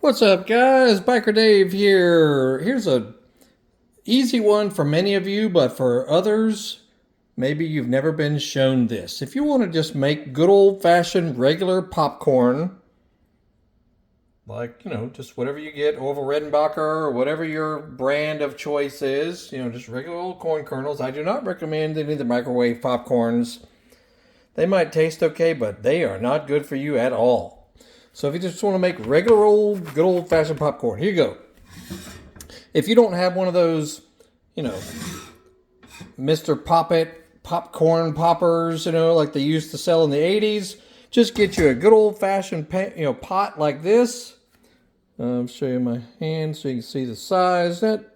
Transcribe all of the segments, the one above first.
What's up, guys? Biker Dave here. Here's a easy one for many of you, but for others, maybe you've never been shown this. If you want to just make good old-fashioned regular popcorn, like, just whatever you get, Orville Redenbacher or whatever your brand of choice is, just regular old corn kernels. I do not recommend any of the microwave popcorns. They might taste okay, but they are not good for you at all. So if you just want to make regular old, good old-fashioned popcorn, here you go. If you don't have one of those, Mr. Poppet popcorn poppers, like they used to sell in the 80s, just get you a good old-fashioned, pot like this. I'll show you my hand so you can see the size. That,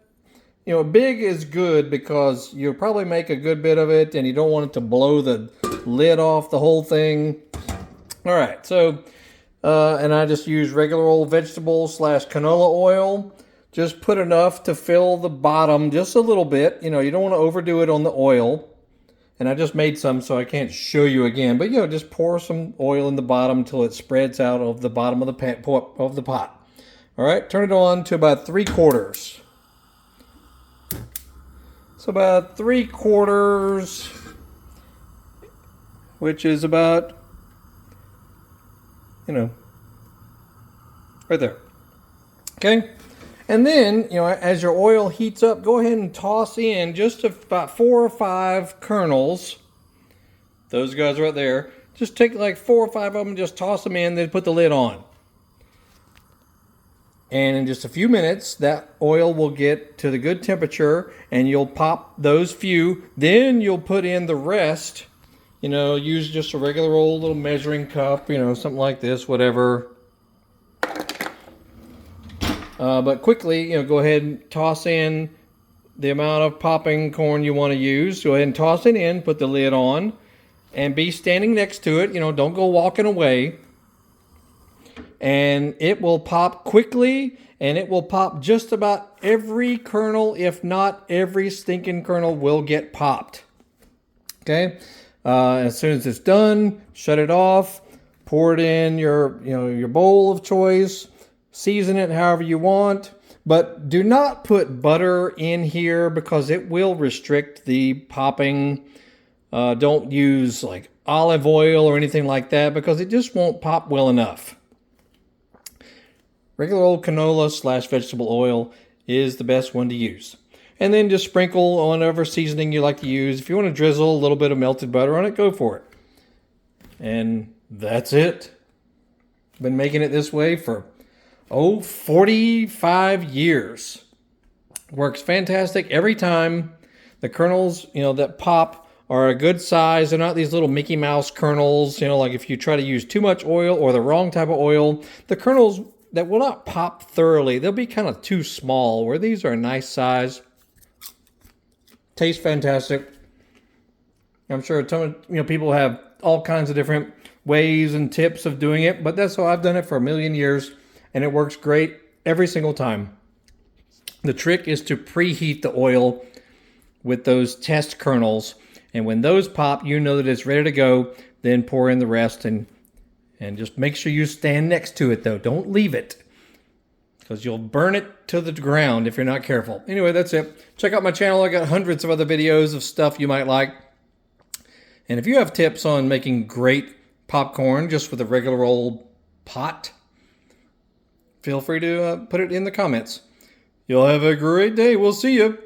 big is good because you'll probably make a good bit of it and you don't want it to blow the lid off the whole thing. All right, so... and I just use regular old vegetable / canola oil. Just put enough to fill the bottom just a little bit. You don't want to overdo it on the oil. And I just made some so I can't show you again. But, just pour some oil in the bottom until it spreads out of the bottom of the pot. All right, turn it on to about 3/4. So about 3/4, which is about... right there. Okay. And then, as your oil heats up, go ahead and toss in just about 4 or 5 kernels. Those guys right there. Just take like 4 or 5 of them, just toss them in, then put the lid on. And in just a few minutes, that oil will get to the good temperature and you'll pop those few. Then you'll put in the rest. Use just a regular old little measuring cup, something like this, whatever. But quickly, go ahead and toss in the amount of popping corn you want to use. Go ahead and toss it in, put the lid on, and be standing next to it. Don't go walking away. And it will pop quickly, and it will pop just about every kernel, if not every stinking kernel will get popped. Okay? As soon as it's done, shut it off, pour it in your bowl of choice, season it however you want, but do not put butter in here because it will restrict the popping. Don't use like olive oil or anything like that because it just won't pop well enough. Regular old canola / vegetable oil is the best one to use. And then just sprinkle on whatever seasoning you like to use. If you want to drizzle a little bit of melted butter on it, go for it. And that's it. Been making it this way for, 45 years. Works fantastic every time. The kernels, that pop are a good size. They're not these little Mickey Mouse kernels. Like if you try to use too much oil or the wrong type of oil, the kernels that will not pop thoroughly, they'll be kind of too small, where these are a nice size. Tastes fantastic. I'm sure a ton of people have all kinds of different ways and tips of doing it, but that's how I've done it for a million years, and it works great every single time. The trick is to preheat the oil with those test kernels, and when those pop, you know that it's ready to go. Then pour in the rest, and just make sure you stand next to it, though. Don't leave it, because you'll burn it to the ground if you're not careful. Anyway, that's it. Check out my channel. I got hundreds of other videos of stuff you might like. And if you have tips on making great popcorn just with a regular old pot, feel free to put it in the comments. You'll have a great day. We'll see you.